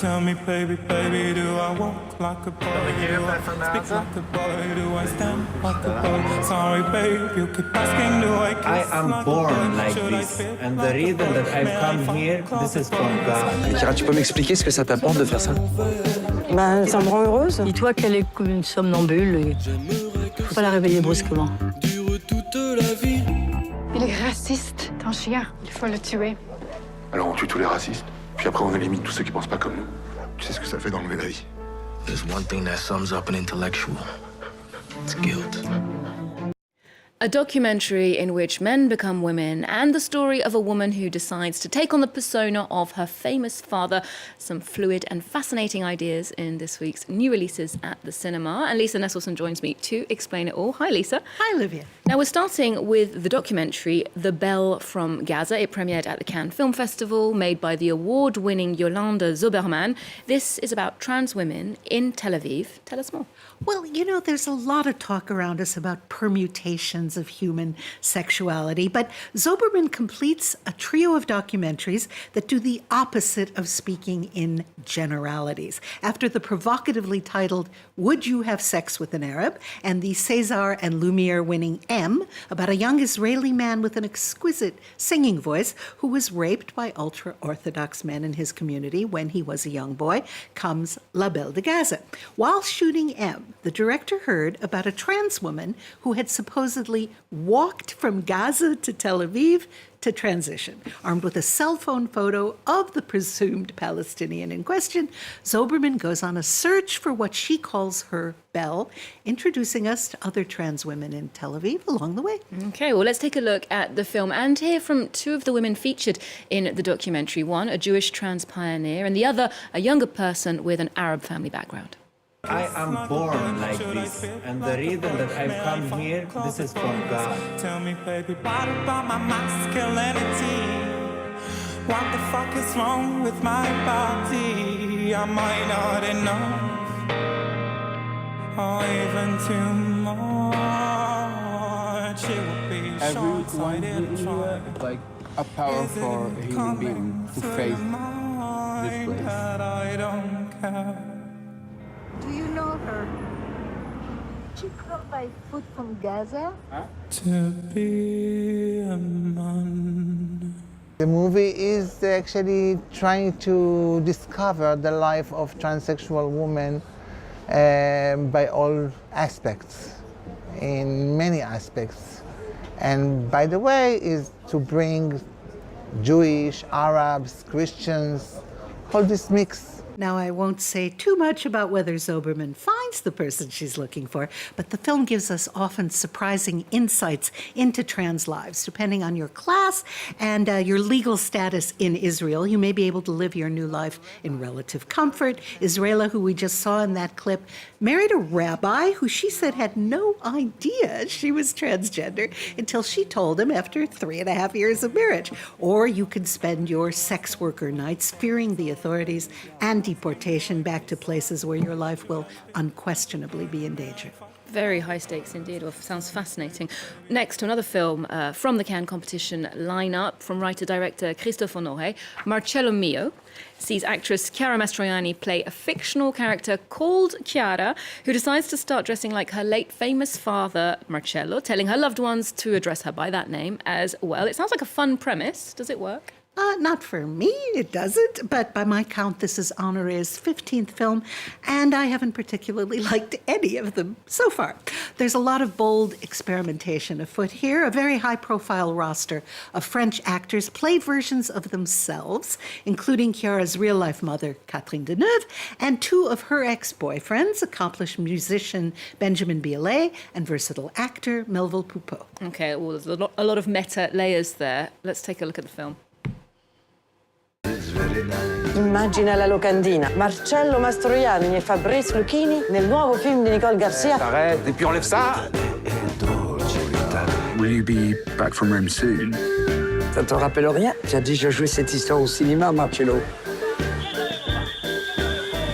Tell me, baby, baby, do I walk like a boy? Do I speak like a boy? Do I stand like a boy? Sorry, babe, you keep asking, do I kiss I am born like this, and the reason that I've come here, this is from God. Chiara, tu peux m'expliquer ce que ça t'apporte de faire ça? Ben, ça me rend heureuse. Dis-toi qu'elle est comme une somnambule et faut pas la réveiller brusquement. Il est raciste, ton chien. Il faut le tuer. Alors on tue tous les racistes, puis après on élimine tous ceux qui pensent pas comme nous. Tu sais ce que ça fait d'enlever la vie? There's one thing that sums up an intellectual. It's guilt. A documentary in which men become women and the story of a woman who decides to take on the persona of her famous father. Some fluid and fascinating ideas in this week's new releases at the cinema. And Lisa Nesselson joins me to explain it all. Hi, Lisa. Hi, Olivia. Now, we're starting with the documentary, The Belle from Gaza. It premiered at the Cannes Film Festival, made by the award-winning Yolande Zauberman. This is about trans women in Tel Aviv. Tell us more. Well, you know, there's a lot of talk around us about permutations of human sexuality, but Zauberman completes a trio of documentaries that do the opposite of speaking in generalities. After the provocatively titled Would You Have Sex with an Arab? And the César and Lumière-winning M, about a young Israeli man with an exquisite singing voice who was raped by ultra-Orthodox men in his community when he was a young boy, comes La Belle de Gaza. While shooting M, the director heard about a trans woman who had supposedly walked from Gaza to Tel Aviv to transition. Armed with a cell phone photo of the presumed Palestinian in question, Zauberman goes on a search for what she calls her Belle, introducing us to other trans women in Tel Aviv along the way. Okay, well, let's take a look at the film and hear from two of the women featured in the documentary. One, a Jewish trans pioneer, and the other, a younger person with an Arab family background. I am born like this, and the reason that I've come here, this is from God. Tell me, baby, what about my masculinity? What the fuck is wrong with my body? Am I not enough? Or even too much? It would be short-sighted to try. Like a power for a human being to face this place. That I don't care. Do you know her? She brought by food from Gaza. To be a man. The movie is actually trying to discover the life of transsexual women by all aspects, in many aspects. And by the way, is to bring Jewish, Arabs, Christians, all this mix. Now, I won't say too much about whether Zauberman finds the person she's looking for, but the film gives us often surprising insights into trans lives. Depending on your class and your legal status in Israel, you may be able to live your new life in relative comfort. Israela, who we just saw in that clip, married a rabbi who she said had no idea she was transgender until she told him after 3.5 years of marriage. Or you could spend your sex worker nights fearing the authorities and deportation back to places where your life will unquestionably be in danger. Very high stakes indeed. Well, sounds fascinating. Next to another film from the Cannes competition lineup from writer-director Christophe Honoré, Marcello Mio sees actress Chiara Mastroianni play a fictional character called Chiara, who decides to start dressing like her late famous father, Marcello, telling her loved ones to address her by that name as well. It sounds like a fun premise. Does it work? Not for me, it doesn't, but by my count, this is Honoré's 15th film, and I haven't particularly liked any of them so far. There's a lot of bold experimentation afoot here. A very high-profile roster of French actors play versions of themselves, including Chiara's real-life mother, Catherine Deneuve, and two of her ex-boyfriends, accomplished musician Benjamin Biolay and versatile actor Melville Poupeau. Okay, well, there's a lot of meta layers there. Let's take a look at the film. Immagina la locandina. Marcello Mastroianni e Fabrice Lucchini nel nuovo film di Nicole Garcia. Arrête, et puis enlève ça. Will you be back from Rome soon? Ça te rappelle rien? Ti ha déjà joué cette histoire au cinéma, Marcello?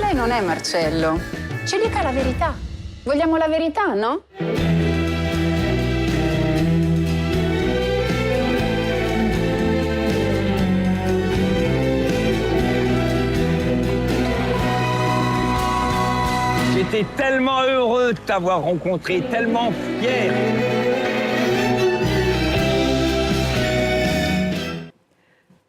Lei non è Marcello. Ci dica la verità. Vogliamo la verità, no? été tellement heureux de t'avoir rencontré, tellement fier.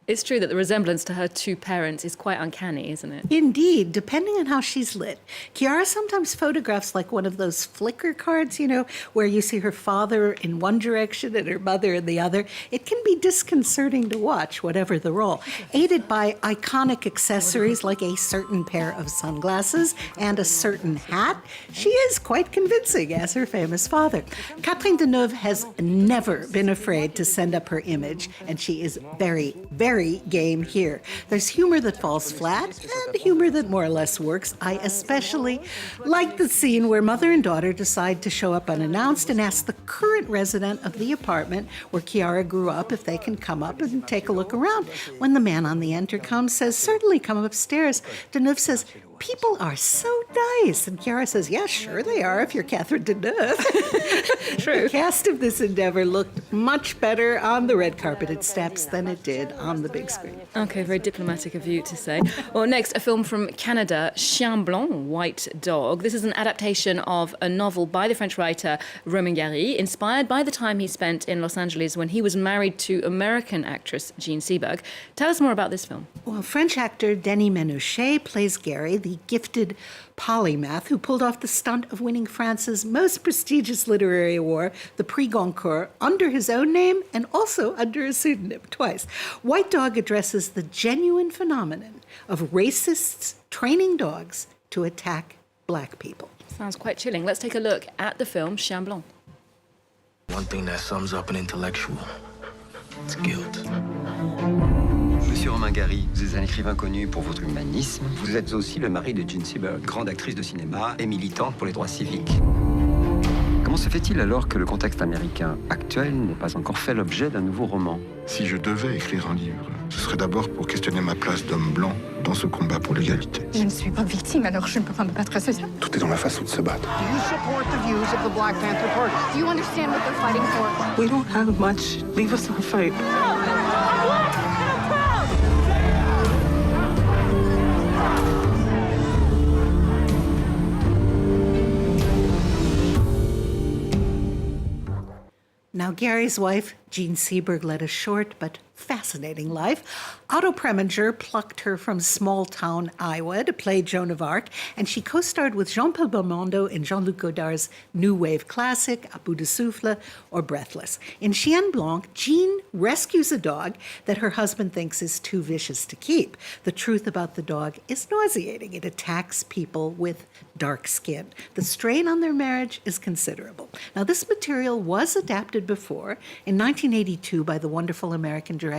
It's true that the resemblance to her two parents is quite uncanny, isn't it? Indeed, depending on how she's lit. Chiara sometimes photographs like one of those Flickr cards, you know, where you see her father in one direction and her mother in the other. It can be disconcerting to watch, whatever the role. Aided by iconic accessories like a certain pair of sunglasses and a certain hat, she is quite convincing as her famous father. Catherine Deneuve has never been afraid to send up her image, and she is very, very game here. There's humor that falls flat and humor that more or less works. I especially like the scene where mother and daughter decide to show up unannounced and ask the current resident of the apartment where Chiara grew up if they can come up and take a look around. When the man on the intercom says, "Certainly, come upstairs," Deneuve says, "People are so nice." And Chiara says, "Yeah, sure they are if you're Catherine Deneuve." True. The cast of this endeavor looked much better on the red carpeted steps than it did on the big screen. Okay, very diplomatic of you to say. Well, next, a film from Canada, Chien Blanc, White Dog. This is an adaptation of a novel by the French writer Romain Gary, inspired by the time he spent in Los Angeles when he was married to American actress Jean Seberg. Tell us more about this film. Well, French actor Denis Ménochet plays Gary, the gifted polymath who pulled off the stunt of winning France's most prestigious literary award, the Prix Goncourt, under his own name and also under a pseudonym twice. White Dog addresses the genuine phenomenon of racists training dogs to attack black people. Sounds quite chilling. Let's take a look at the film Chien Blanc. One thing that sums up an intellectual, it's guilt. Monsieur Romain Gary, vous êtes un écrivain connu pour votre humanisme. Vous êtes aussi le mari de Jean Seberg, grande actrice de cinéma et militante pour les droits civiques. Comment se fait-il alors que le contexte américain actuel n'ait pas encore fait l'objet d'un nouveau roman? Si je devais écrire un livre, ce serait d'abord pour questionner ma place d'homme blanc dans ce combat pour l'égalité. Je ne suis pas victime, alors je ne peux pas me battre, c'est ça? Tout est dans la façon de se battre. Do you support the views of the Black Panther Party? Do you understand what they're fighting for? We don't have much. Leave us our fight. Now, Gary's wife, Jean Seberg, led a short but fascinating life. Otto Preminger plucked her from small-town Iowa to play Joan of Arc, and she co-starred with Jean-Paul Belmondo in Jean-Luc Godard's new wave classic, A Bout de Souffle, or Breathless. In Chien Blanc, Jean rescues a dog that her husband thinks is too vicious to keep. The truth about the dog is nauseating. It attacks people with dark skin. The strain on their marriage is considerable. Now, this material was adapted before, in 1982, by the wonderful American director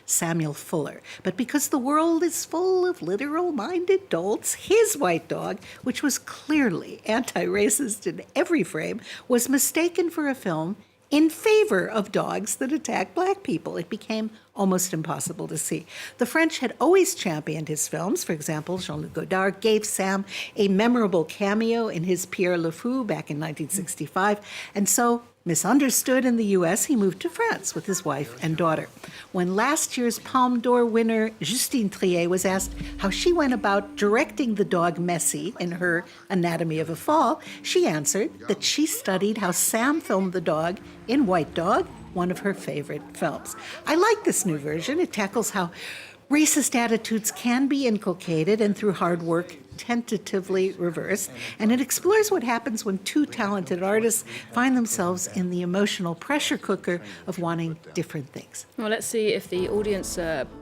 Samuel Fuller. But because the world is full of literal-minded dolts, his White Dog, which was clearly anti-racist in every frame, was mistaken for a film in favor of dogs that attack black people. It became almost impossible to see. The French had always championed his films. For example, Jean-Luc Godard gave Sam a memorable cameo in his Pierre Le Fou back in 1965, and so, misunderstood in the U.S., he moved to France with his wife and daughter. When last year's Palme d'Or winner Justine Triet was asked how she went about directing the dog Messi in her Anatomy of a Fall, she answered that she studied how Sam filmed the dog in White Dog, one of her favorite films. I like this new version. It tackles how racist attitudes can be inculcated and through hard work tentatively reversed, and it explores what happens when two talented artists find themselves in the emotional pressure cooker of wanting different things. Well, let's see if the audience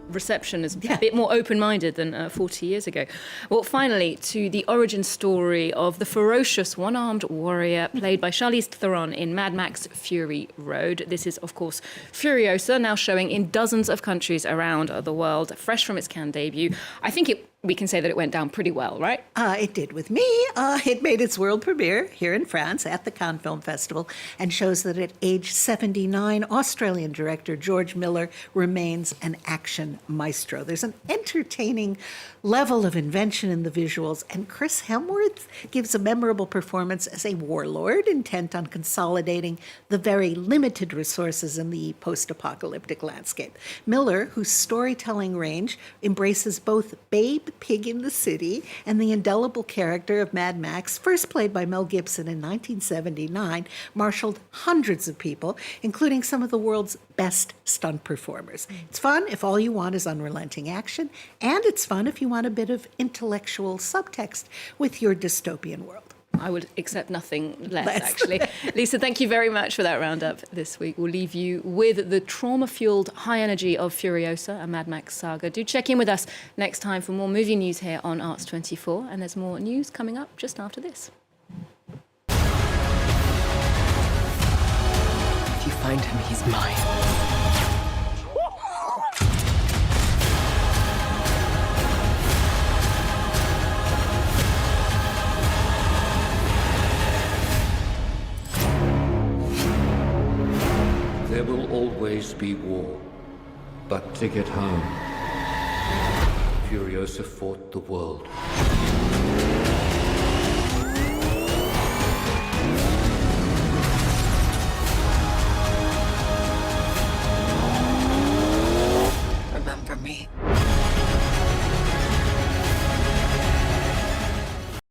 reception is a bit more open-minded than 40 years ago. Well, finally, to the origin story of the ferocious one-armed warrior played by Charlize Theron in Mad Max Fury Road. This is, of course, Furiosa, now showing in dozens of countries around the world, fresh from its Cannes debut. I think we can say that it went down pretty well, right? It did with me. It made its world premiere here in France at the Cannes Film Festival and shows that at age 79, Australian director George Miller remains an action maestro. There's an entertaining level of invention in the visuals, and Chris Hemsworth gives a memorable performance as a warlord intent on consolidating the very limited resources in the post-apocalyptic landscape. Miller, whose storytelling range embraces both babe the pig in the city and the indelible character of Mad Max, first played by Mel Gibson in 1979, marshaled hundreds of people, including some of the world's best stunt performers. It's fun if all you want is unrelenting action, and it's fun if you want a bit of intellectual subtext with your dystopian world. I would accept nothing less, actually. Lisa, thank you very much for that roundup this week. We'll leave you with the trauma-fueled high energy of Furiosa, a Mad Max Saga. Do check in with us next time for more movie news here on Arts 24, and there's more news coming up just after this. If you find him, he's mine. There will always be war, but to get home, Furiosa fought the world.